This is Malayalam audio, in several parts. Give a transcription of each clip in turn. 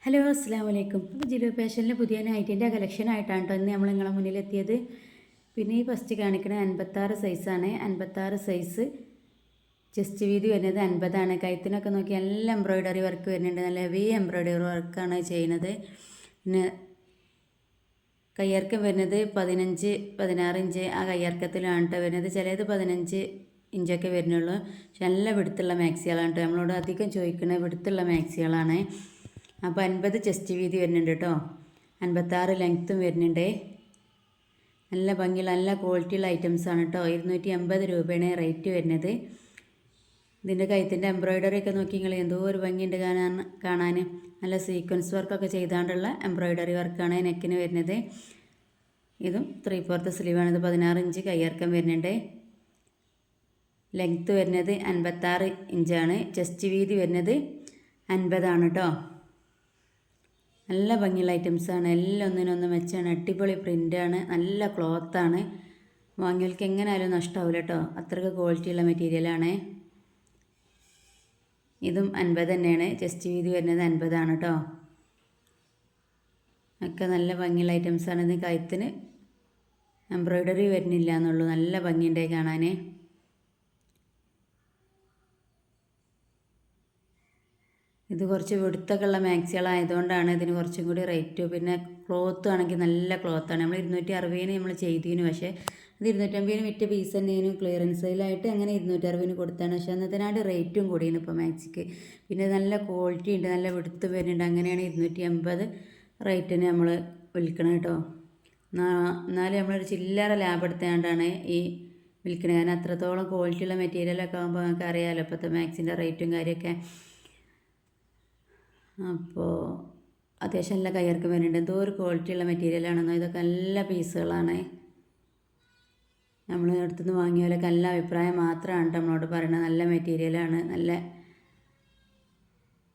ഹലോ അസ്സാം വലൈക്കും. അപ്പോൾ ജിലു ഫാഷനിലെ പുതിയ നൈറ്റിൻ്റെ കളക്ഷൻ ആയിട്ടാണ് കേട്ടോ ഇന്ന് നമ്മൾ നിങ്ങളെ മുന്നിലെത്തിയത്. പിന്നെ ഈ ഫസ്റ്റ് കാണിക്കണ 56 സൈസാണ്. 56 സൈസ് ചെസ്റ്റ് വീതി വരുന്നത് 50ആണ്. കഴുത്തിനൊക്കെ നോക്കി നല്ല എംബ്രോയിഡറി വർക്ക് വരുന്നുണ്ട്. നല്ല ഹെവി എംബ്രോയിഡറി വർക്കാണ് ചെയ്യുന്നത്. പിന്നെ കയ്യിറക്കം വരുന്നത് 15-16 ഇഞ്ച് ആ കയ്യിറക്കത്തിലാണ് കേട്ടോ വരുന്നത്. ചിലത് 15 ഇഞ്ചൊക്കെ വരുന്നുള്ളൂ. പക്ഷെ നല്ല വിടുത്തുള്ള മാക്സികളാണ് കേട്ടോ. നമ്മളോട് അധികം ചോദിക്കുന്നത് വിടുത്തുള്ള മാക്സികളാണ്. അപ്പോൾ 50 ചെസ്റ്റ് വീതി വരുന്നുണ്ട് കേട്ടോ. 56 ലെങ്ത്തും വരുന്നുണ്ട്. നല്ല ഭംഗിയുള്ള നല്ല ക്വാളിറ്റിയുള്ള ഐറ്റംസാണ് കേട്ടോ. 280 രൂപയാണ് റേറ്റ് വരുന്നത്. ഇതിൻ്റെ കഴുത്തിൻ്റെ എംബ്രോയിഡറി ഒക്കെ നോക്കി നിങ്ങൾ എന്തോ ഒരു ഭംഗിയുണ്ട് കാണാൻ. നല്ല സീക്വൻസ് വർക്കൊക്കെ ചെയ്താണ്ടുള്ള എംബ്രോയിഡറി വർക്കാണ് നെക്കിന് വരുന്നത്. ഇതും 3/4 സ്ലീവാണ്. ഇത് 16 ഇഞ്ച് കയ്യിറക്കം വരുന്നുണ്ട്. ലെങ്ത്ത് വരുന്നത് 56 ഇഞ്ചാണ്. ചെസ്റ്റ് വീതി വരുന്നത് 50 ആണ് കേട്ടോ. നല്ല ഭംഗിയുള്ള ഐറ്റംസാണ്. എല്ലാം ഒന്നിനൊന്ന് മെച്ചാണ്. അടിപൊളി പ്രിൻ്റാണ്. നല്ല ക്ലോത്താണ്. വാങ്ങിയവർക്ക് എങ്ങനെയായാലും നഷ്ടമാവില്ല കേട്ടോ. അത്രയ്ക്ക് ക്വാളിറ്റിയുള്ള മെറ്റീരിയലാണ്. ഇതും 50 തന്നെയാണ്. ചെസ്റ്റ് വീതി വരുന്നത് 50 ആണ് കേട്ടോ. ഒക്കെ നല്ല ഭംഗിയുള്ള ഐറ്റംസാണ്. ഇത് കഴുത്തിന് എംബ്രോയിഡറി വരുന്നില്ല എന്നുള്ളൂ. നല്ല ഭംഗിയുണ്ട് കാണാൻ. ഇത് കുറച്ച് വെടുത്തൊക്കെ ഉള്ള മാക്സികളായതുകൊണ്ടാണ് ഇതിന് കുറച്ചും കൂടി റേറ്റ്. പിന്നെ ക്ലോത്ത് ആണെങ്കിൽ നല്ല ക്ലോത്താണ്. നമ്മൾ 260 നമ്മൾ ചെയ്തിരുന്നു. പക്ഷേ അത് 250 വിറ്റ പീസ് തന്നെയാണ്. ക്ലിയറൻസ് സെയിലായിട്ട് അങ്ങനെ 260 കൊടുത്താണ്. പക്ഷേ അന്നതിനാണ്ട് റേറ്റും കൂടിയാണ് ഇപ്പോൾ മാക്സിക്ക്. പിന്നെ നല്ല ക്വാളിറ്റി ഉണ്ട്, നല്ല വെടുത്ത് വരുന്നുണ്ട്. അങ്ങനെയാണ് 280 റേറ്റിന് നമ്മൾ വിൽക്കണം കേട്ടോ. എന്നാലും നമ്മളൊരു ചില്ലറ ലാഭം എടുത്തുകൊണ്ടാണ് ഈ വിൽക്കുന്നത്. കാരണം അത്രത്തോളം ക്വാളിറ്റിയുള്ള മെറ്റീരിയലൊക്കെ ആകുമ്പോൾ നമുക്ക് അറിയാമല്ലോ ഇപ്പോഴത്തെ മാക്സിൻ്റെ റേറ്റും കാര്യമൊക്കെ. അപ്പോൾ അത്യാവശ്യം നല്ല കയ്യിറക്കം വരുന്നുണ്ട്. എന്തോ ഒരു ക്വാളിറ്റിയുള്ള മെറ്റീരിയലാണെന്നോ. ഇതൊക്കെ നല്ല പീസുകളാണ്. നമ്മൾ അടുത്തുനിന്ന് വാങ്ങിയവരൊക്കെ നല്ല അഭിപ്രായം മാത്രമാണ് നമ്മളോട് പറയുന്നത്. നല്ല മെറ്റീരിയലാണ്, നല്ല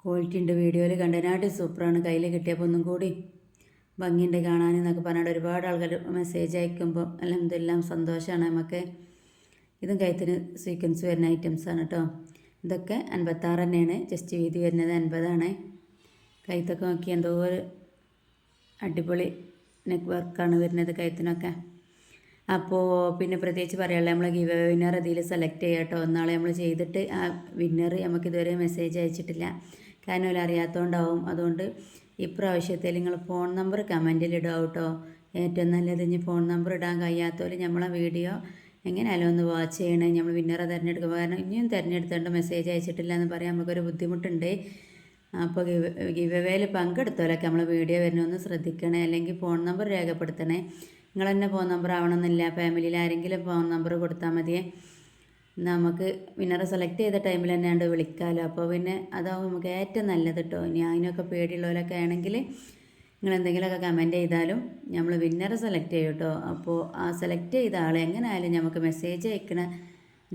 ക്വാളിറ്റി ഉണ്ട്. വീഡിയോയിൽ കണ്ടതിനായിട്ട് സൂപ്പറാണ്. കയ്യിൽ കിട്ടിയപ്പോൾ ഒന്നും കൂടി ഭംഗിയുണ്ട് കാണാൻ എന്നൊക്കെ പറഞ്ഞിട്ട് ഒരുപാട് ആൾക്കാർ മെസ്സേജ് അയക്കുമ്പോൾ എല്ലാം സന്തോഷമാണ് നമുക്ക്. ഇതും കഴുത്തിന് സീക്വൻസ് വരുന്ന ഐറ്റംസാണ് കേട്ടോ. ഇതൊക്കെ 56 തന്നെയാണ്. ചെസ്റ്റ് വീതി വരുന്നത് 50 ആണ്. കഴുത്തൊക്കെ നോക്കി എന്തോ ഒരു അടിപൊളി നെക്ക് വർക്കാണ് വരുന്നത് കഴുത്തിനൊക്കെ. അപ്പോൾ പിന്നെ പ്രത്യേകിച്ച് പറയാനുള്ളത് നമ്മൾ ഗിവ് വിന്നർ ഇതിൽ സെലക്ട് ചെയ്യുക കേട്ടോ. നാളെ നമ്മൾ ചെയ്തിട്ട് ആ വിന്നർ നമുക്കിതുവരെ മെസ്സേജ് അയച്ചിട്ടില്ല. കാരണം അവർ അറിയാത്തതുകൊണ്ടാവും. അതുകൊണ്ട് ഇപ്രാവശ്യത്തിൽ നിങ്ങൾ ഫോൺ നമ്പർ കമൻറ്റിൽ ഇടുക കേട്ടോ. ഏറ്റവും നല്ലത് ഇനി ഫോൺ നമ്പർ ഇടാൻ കഴിയാത്തവർ നമ്മളെ വീഡിയോ എങ്ങനെയായാലും ഒന്ന് വാച്ച് ചെയ്യണേ. നമ്മൾ വിന്നറെ തിരഞ്ഞെടുക്കുക. കാരണം ഇനിയും തിരഞ്ഞെടുത്തുകൊണ്ട് മെസ്സേജ് അയച്ചിട്ടില്ല എന്ന് പറയാൻ നമുക്കൊരു ബുദ്ധിമുട്ടുണ്ട്. അപ്പോൾ ഗിവ് അവേയിൽ പങ്കെടുത്തോലൊക്കെ നമ്മൾ വീഡിയോ വരുന്നൊന്ന് ശ്രദ്ധിക്കണേ. അല്ലെങ്കിൽ ഫോൺ നമ്പർ രേഖപ്പെടുത്തണേ. നിങ്ങൾ തന്നെ ഫോൺ നമ്പർ ആവണമെന്നില്ല. ഫാമിലിയിൽ ആരെങ്കിലും ഫോൺ നമ്പർ കൊടുത്താൽ മതിയേ. നമുക്ക് വിന്നറെ സെലക്ട് ചെയ്ത ടൈമിൽ തന്നെയാണ്ട് വിളിക്കാമല്ലോ. അപ്പോൾ പിന്നെ അതാവും നമുക്ക് ഏറ്റവും നല്ലത് കേട്ടോ. ഇനി അതിനൊക്കെ പേടിയുള്ളവരൊക്കെ ആണെങ്കിൽ നിങ്ങൾ എന്തെങ്കിലുമൊക്കെ കമൻറ്റ് ചെയ്താലും നമ്മൾ വിന്നറെ സെലക്ട് ചെയ്യും കേട്ടോ. അപ്പോൾ ആ സെലക്ട് ചെയ്ത ആൾ എങ്ങനെയായാലും നമുക്ക് മെസ്സേജ് അയക്കണ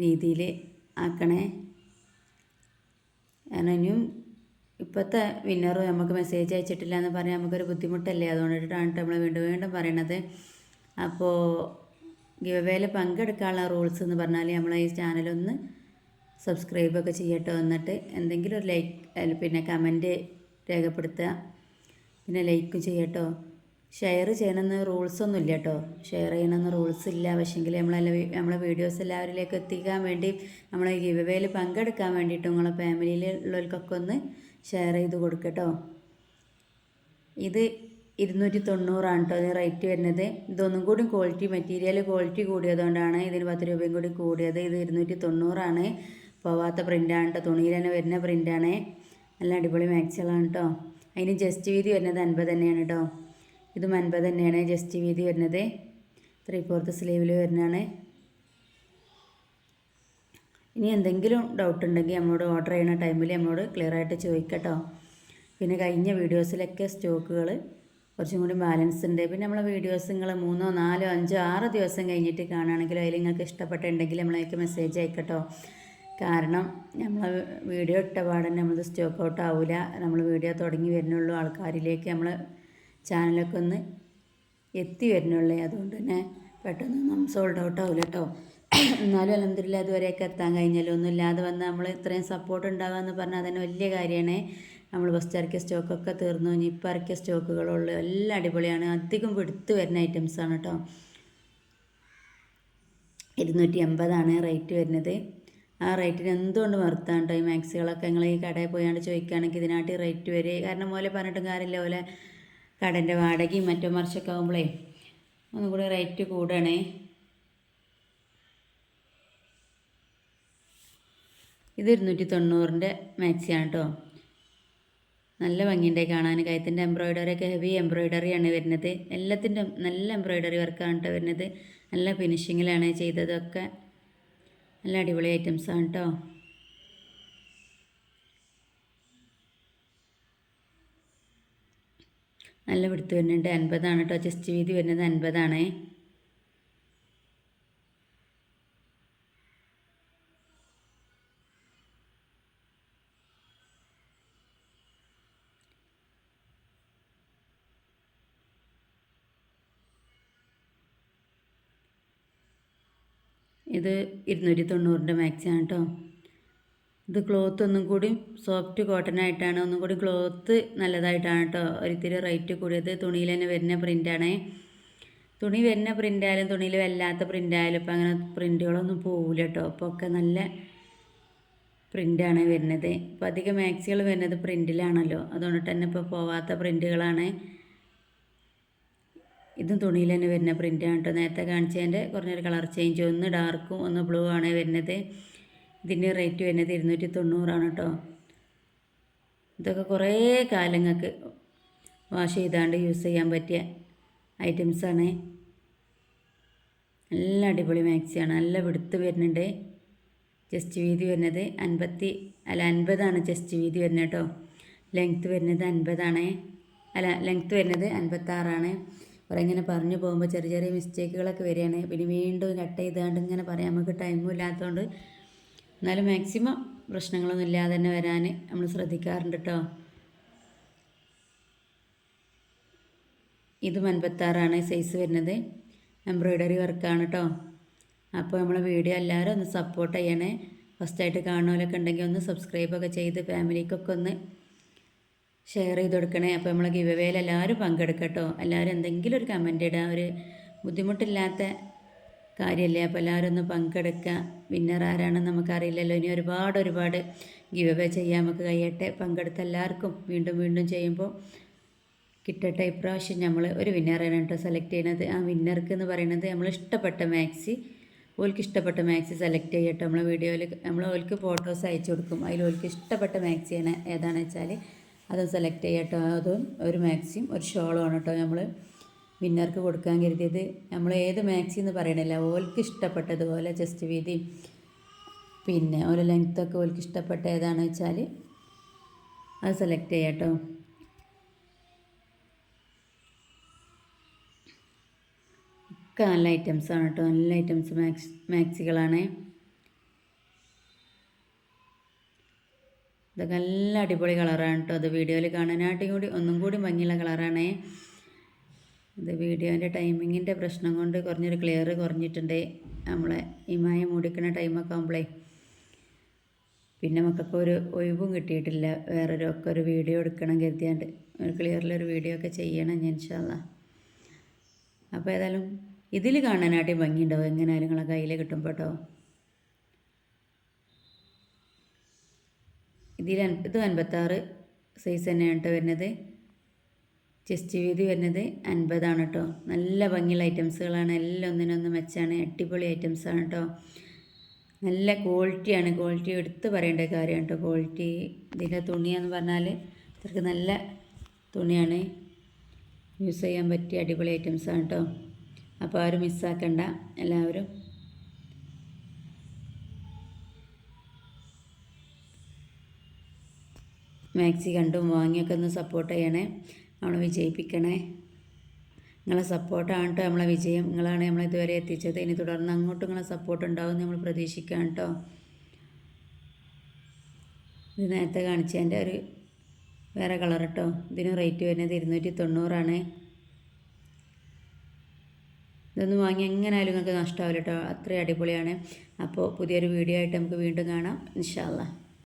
രീതിയിൽ ആക്കണേ. കാരണം ഇനിയും ഇപ്പോഴത്തെ വിന്നറും നമുക്ക് മെസ്സേജ് അയച്ചിട്ടില്ല എന്ന് പറഞ്ഞാൽ നമുക്കൊരു ബുദ്ധിമുട്ടല്ലേ. അതുകൊണ്ടിട്ടാണ് നമ്മൾ വീണ്ടും പറയണത്. അപ്പോൾ ഗിവ് അവേയിൽ പങ്കെടുക്കാനുള്ള റൂൾസ് എന്ന് പറഞ്ഞാൽ നമ്മളെ ഈ ചാനലൊന്ന് സബ്സ്ക്രൈബൊക്കെ ചെയ്യട്ടോ. എന്നിട്ട് എന്തെങ്കിലും ഒരു ലൈക്ക് പിന്നെ കമൻറ്റ് രേഖപ്പെടുത്തുക. പിന്നെ ലൈക്കും ചെയ്യട്ടോ. ഷെയർ ചെയ്യണമെന്ന് റൂൾസൊന്നും ഇല്ല കേട്ടോ. ഷെയർ ചെയ്യണമെന്ന് റൂൾസ് ഇല്ല. പക്ഷേങ്കിൽ നമ്മളെ വീഡിയോസ് എല്ലാവരിലേക്ക് എത്തിക്കാൻ വേണ്ടി നമ്മളെ ഗിവ് അവേയിൽ പങ്കെടുക്കാൻ വേണ്ടിയിട്ട് നിങ്ങളെ ഫാമിലിയിലുള്ളവർക്കൊക്കെ ഒന്ന് ഷെയർ ചെയ്ത് കൊടുക്കട്ടോ. ഇത് 290 ആണ് കേട്ടോ ഇത് റേറ്റ് വരുന്നത്. ഇതൊന്നും കൂടി മെറ്റീരിയൽ ക്വാളിറ്റി കൂടിയതുകൊണ്ടാണ് ഇതിന് 10 രൂപയും കൂടി കൂടിയത്. ഇത് 290 ആണ്. പോവാത്ത പ്രിൻ്റാണ് കേട്ടോ. തുണിയിൽ തന്നെ വരുന്ന പ്രിൻ്റാണ്. നല്ല അടിപൊളി മാക്സികളാണ് കേട്ടോ. അതിന് ജസ്റ്റ് വീതി വരുന്നത് 50 തന്നെയാണ് കേട്ടോ. ഇതും 50 തന്നെയാണ് ജസ്റ്റ് വീതി വരുന്നത്. 3/4 സ്ലീവിൽ വരുന്നതാണ്. ഇനി എന്തെങ്കിലും ഡൗട്ട് ഉണ്ടെങ്കിൽ നമ്മളോട് ഓർഡർ ചെയ്യുന്ന ടൈമിൽ നമ്മളോട് ക്ലിയർ ആയിട്ട് ചോദിക്കട്ടോ. പിന്നെ കഴിഞ്ഞ വീഡിയോസിലൊക്കെ സ്റ്റോക്കുകൾ കുറച്ചും കൂടി ബാലൻസ് ഉണ്ട്. പിന്നെ നമ്മളെ വീഡിയോസ് നിങ്ങൾ 3, 4, 5, 6 ദിവസം കഴിഞ്ഞിട്ട് കാണുകയാണെങ്കിൽ അതിൽ നിങ്ങൾക്ക് ഇഷ്ടപ്പെട്ടുണ്ടെങ്കിൽ നമ്മളേക്ക് മെസ്സേജ് അയക്കട്ടോ. കാരണം നമ്മൾ വീഡിയോ ഇട്ട പാടന്നെ നമ്മൾ സ്റ്റോക്ക് ഔട്ട് ആവില്ല. നമ്മൾ വീഡിയോ തുടങ്ങി വരുന്നുള്ളൂ. ആൾക്കാരിലേക്ക് നമ്മൾ ചാനലൊക്കെ ഒന്ന് എത്തി വരുന്നുള്ളൂ. അതുകൊണ്ട് തന്നെ പെട്ടെന്നൊന്നും സോൾഡ് ഔട്ട് ആവില്ല കേട്ടോ. എന്നാലും അൽഹംദുലില്ലാഹ് അതുവരെയൊക്കെ എത്താൻ കഴിഞ്ഞാലും ഒന്നും ഇല്ലാതെ വന്ന് നമ്മൾ ഇത്രയും സപ്പോർട്ട് ഉണ്ടാകുക എന്ന് പറഞ്ഞാൽ അതന്നെ വലിയ കാര്യമാണ്. നമ്മൾ ഫസ്റ്റ് ഇറക്കിയ സ്റ്റോക്കൊക്കെ തീർന്നു. ഇനി ഇപ്പം ഇറക്കിയ സ്റ്റോക്കുകളുള്ളൂ. എല്ലാം അടിപൊളിയാണ്. അധികം വിടുത്ത് വരുന്ന ഐറ്റംസാണ് കേട്ടോ. 280 റേറ്റ് വരുന്നത്. ആ റേറ്റിന് എന്തുകൊണ്ട് വർത്താണ് കേട്ടോ ഈ മാക്സികളൊക്കെ. നിങ്ങൾ ഈ കടയിൽ പോയാണ്ട് ചോദിക്കുകയാണെങ്കിൽ ഇതിനായിട്ട് റേറ്റ് വരെ. കാരണം ഓലെ പറഞ്ഞിട്ടും കാര്യമില്ല, ഓലെ കടൻ്റെ വാടകയും മറ്റോ മറിച്ചൊക്കെ ആകുമ്പോഴേ ഒന്നും കൂടി റേറ്റ് കൂടണേ. ഇത് 290 മാക്സിയാണ് കേട്ടോ. നല്ല ഭംഗിയുണ്ട് കാണാൻ. കഴുത്തിൻ്റെ എംബ്രോയിഡറിയൊക്കെ ഹെവി എംബ്രോയിഡറിയാണ് വരുന്നത്. എല്ലാത്തിൻ്റെ നല്ല എംബ്രോയിഡറി വർക്കാണ് കേട്ടോ വരുന്നത്. നല്ല ഫിനിഷിങ്ങിലാണ് ചെയ്തതൊക്കെ. നല്ല അടിപൊളി ഐറ്റംസാണ് കേട്ടോ. നല്ല വിടുത്ത് വരുന്നുണ്ട്. 50 കേട്ടോ. ചെസ്റ്റ് വീതി വരുന്നത് 50. ഇത് 290 മാക്സിയാണ് കേട്ടോ. ഇത് ക്ലോത്ത് ഒന്നും കൂടി സോഫ്റ്റ് കോട്ടൺ ആയിട്ടാണ്. ഒന്നും കൂടി ക്ലോത്ത് നല്ലതായിട്ടാണ് കേട്ടോ ഒരിത്തിരി റേറ്റ് കൂടിയത്. തുണിയിൽ തന്നെ വരുന്ന പ്രിൻ്റാണ്. തുണി വരുന്ന പ്രിൻ്റായാലും തുണിയിൽ വല്ലാത്ത പ്രിൻ്റായാലും ഇപ്പം അങ്ങനെ പ്രിൻ്റുകളൊന്നും പോവില്ല കേട്ടോ. അപ്പോൾ ഒക്കെ നല്ല പ്രിൻ്റാണ് വരുന്നത്. ഇപ്പോൾ അധികം മാക്സികൾ വരുന്നത് പ്രിൻ്റിലാണല്ലോ, അതുകൊണ്ടിട്ട് തന്നെ ഇപ്പോൾ പോവാത്ത പ്രിൻ്റുകളാണ്. ഇതും തുണിയിൽ തന്നെ വരുന്ന പ്രിൻ്റാണ് കേട്ടോ. നേരത്തെ കാണിച്ചതിൻ്റെ കുറഞ്ഞൊരു കളർ ചേഞ്ച്, ഒന്ന് ഡാർക്കും ഒന്ന് ബ്ലൂ ആണ് വരുന്നത്. ഇതിൻ്റെ റേറ്റ് വരുന്നത് 290 കേട്ടോ. ഇതൊക്കെ കുറേ കാലങ്ങൾക്ക് വാഷ് ചെയ്താണ്ട് യൂസ് ചെയ്യാൻ പറ്റിയ ഐറ്റംസാണ്. നല്ല അടിപൊളി മാക്സിയാണ്. നല്ല വെടുത്ത് വരുന്നുണ്ട്. ചെസ്റ്റ് വീതി വരുന്നത് 50 ചെസ്റ്റ് വീതി വരുന്നത് കേട്ടോ. ലെങ്ത്ത് വരുന്നത് 50. ലെങ്ത്ത് വരുന്നത് 56. കുറേ ഇങ്ങനെ പറഞ്ഞു പോകുമ്പോൾ ചെറിയ ചെറിയ മിസ്റ്റേക്കുകളൊക്കെ വരികയാണ്. പിന്നെ വീണ്ടും കട്ട് ചെയ്താണ്ട് ഇങ്ങനെ പറയാം. നമുക്ക് ടൈമും ഇല്ലാത്തതുകൊണ്ട്, എന്നാലും മാക്സിമം പ്രശ്നങ്ങളൊന്നും ഇല്ലാതെ തന്നെ വരാൻ നമ്മൾ ശ്രദ്ധിക്കാറുണ്ട് കേട്ടോ. ഇതും 56 സൈസ് വരുന്നത്. എംബ്രോയ്ഡറി വർക്കാണ് കേട്ടോ. അപ്പോൾ നമ്മളെ വീഡിയോ എല്ലാവരും ഒന്ന് സപ്പോർട്ട് ചെയ്യണേ. ഫസ്റ്റായിട്ട് കാണുന്നവരൊക്കെ ഉണ്ടെങ്കിൽ ഒന്ന് സബ്സ്ക്രൈബൊക്കെ ചെയ്ത് ഫാമിലിക്കൊക്കെ ഒന്ന് ഷെയർ ചെയ്ത് കൊടുക്കണേ. അപ്പോൾ നമ്മൾ ഗിവ് അവേയിൽ എല്ലാവരും പങ്കെടുക്കട്ടോ. എല്ലാവരും എന്തെങ്കിലും ഒരു കമൻ്റ് ഇടുക. ഒരു ബുദ്ധിമുട്ടില്ലാത്ത കാര്യമല്ലേ. അപ്പോൾ എല്ലാവരും ഒന്ന് പങ്കെടുക്കുക. വിന്നർ ആരാണെന്ന് നമുക്കറിയില്ലല്ലോ. ഇനി ഒരുപാട് ഗിവ് അവേ ചെയ്യാൻ നമുക്ക് കഴിയട്ടെ. പങ്കെടുത്ത എല്ലാവർക്കും വീണ്ടും വീണ്ടും ചെയ്യുമ്പോൾ കിട്ടട്ടെ. ഇപ്രാവശ്യം നമ്മൾ ഒരു വിന്നറാണ് കേട്ടോ സെലക്ട് ചെയ്യുന്നത്. ആ വിന്നർക്ക് എന്ന് പറയുന്നത് നമ്മൾ ഇഷ്ടപ്പെട്ട മാക്സി, ഓൾക്ക് ഇഷ്ടപ്പെട്ട മാക്സി സെലക്ട് ചെയ്യട്ടോ. നമ്മളെ വീഡിയോയിൽ നമ്മൾ ഓൾക്ക് ഫോട്ടോസ് അയച്ചു കൊടുക്കും. അതിൽ ഓൾക്ക് ഇഷ്ടപ്പെട്ട മാക്സിയാണ് ഏതാണെന്ന് വെച്ചാൽ അതും സെലക്ട് ചെയ്യട്ടോ. അതും ഒരു മാക്സിയും ഒരു ഷോളുമാണ് കേട്ടോ നമ്മൾ വിന്നർക്ക് കൊടുക്കാൻ കരുതിയത്. നമ്മൾ ഏത് മാക്സി എന്ന് പറയണില്ല, ഓൾക്ക് ഇഷ്ടപ്പെട്ടതുപോലെ ചെസ്റ്റ് വീതി പിന്നെ ഓരോ ലെങ്ത്തൊക്കെ ഓൾക്ക് ഇഷ്ടപ്പെട്ട ഏതാണെന്ന് വെച്ചാൽ അത് സെലക്ട് ചെയ്യട്ടോ. ഒക്കെ നല്ല ഐറ്റംസാണ് കേട്ടോ. നല്ല ഐറ്റംസ് മാക്സികളാണ്. ഇതൊക്കെ നല്ല അടിപൊളി കളറാണ് കേട്ടോ. അത് വീഡിയോയിൽ കാണാനായിട്ടും കൂടി ഒന്നും കൂടി ഭംഗിയുള്ള കളറാണ്. ഇത് വീഡിയോൻ്റെ ടൈമിങ്ങിൻ്റെ പ്രശ്നം കൊണ്ട് കുറഞ്ഞൊരു ക്ലിയർ കുറഞ്ഞിട്ടുണ്ട്. നമ്മളെ ഈ മായ മൂടിക്കുന്ന ടൈമൊക്കെ ആകുമ്പോഴേ പിന്നെ നമുക്കൊക്കെ ഒരു ഒഴിവും കിട്ടിയിട്ടില്ല. ഒക്കെ ഒരു വീഡിയോ എടുക്കണം കരുതിയാണ്ട് ഒരു ക്ലിയറിലൊരു വീഡിയോ ഒക്കെ ചെയ്യണം ഞാൻ ഇൻഷാ അല്ലാ. അപ്പോൾ ഏതായാലും ഇതിൽ കാണാനായിട്ടും ഭംഗിയുണ്ടാവും എങ്ങനെയാലും നിങ്ങളെ കയ്യിൽ കിട്ടുമ്പോൾ കേട്ടോ. ഇത് 56 സൈസ് തന്നെയാണ് കേട്ടോ വരുന്നത്. ചെസ്റ്റ് വീതി വരുന്നത് 50 കേട്ടോ. നല്ല ഭംഗിയുള്ള ഐറ്റംസുകളാണ്. എല്ലാം ഒന്നിനൊന്ന് മെച്ചാണ്. അടിപൊളി ഐറ്റംസാണ് കേട്ടോ. നല്ല ക്വാളിറ്റിയാണ്. ക്വാളിറ്റി എടുത്ത് പറയേണ്ട കാര്യമാണ് കേട്ടോ. ക്വാളിറ്റി ഇതിൻ്റെ തുണിയെന്ന് പറഞ്ഞാൽ ഇത്രയ്ക്ക് നല്ല തുണിയാണ്. യൂസ് ചെയ്യാൻ പറ്റിയ അടിപൊളി ഐറ്റംസാണ് കേട്ടോ. അപ്പോൾ ആരും മിസ്സാക്കണ്ട. എല്ലാവരും മാക്സി കണ്ടും വാങ്ങിയൊക്കെ ഒന്ന് സപ്പോർട്ട് ചെയ്യണേ. നമ്മളെ വിജയിപ്പിക്കണേ. നിങ്ങളെ സപ്പോർട്ടാണ് കേട്ടോ നമ്മളെ വിജയം. നിങ്ങളാണ് നമ്മളെ ഇതുവരെ എത്തിച്ചത്. ഇനി തുടർന്ന് അങ്ങോട്ടും നിങ്ങളെ സപ്പോർട്ട് ഉണ്ടാവും നമ്മൾ പ്രതീക്ഷിക്കാം കേട്ടോ. ഇത് നേരത്തെ കാണിച്ചതിൻ്റെ ഒരു വേറെ കളർ കേട്ടോ. ഇതിന് റേറ്റ് വരുന്നത് 290. ഇതൊന്ന് വാങ്ങി എങ്ങനെയായാലും നിങ്ങൾക്ക് നഷ്ടമാവില്ല കേട്ടോ. അത്രയും അടിപൊളിയാണ്. അപ്പോൾ പുതിയൊരു വീഡിയോ ആയിട്ട് നമുക്ക് വീണ്ടും കാണാം ഇൻഷാ അല്ലാ.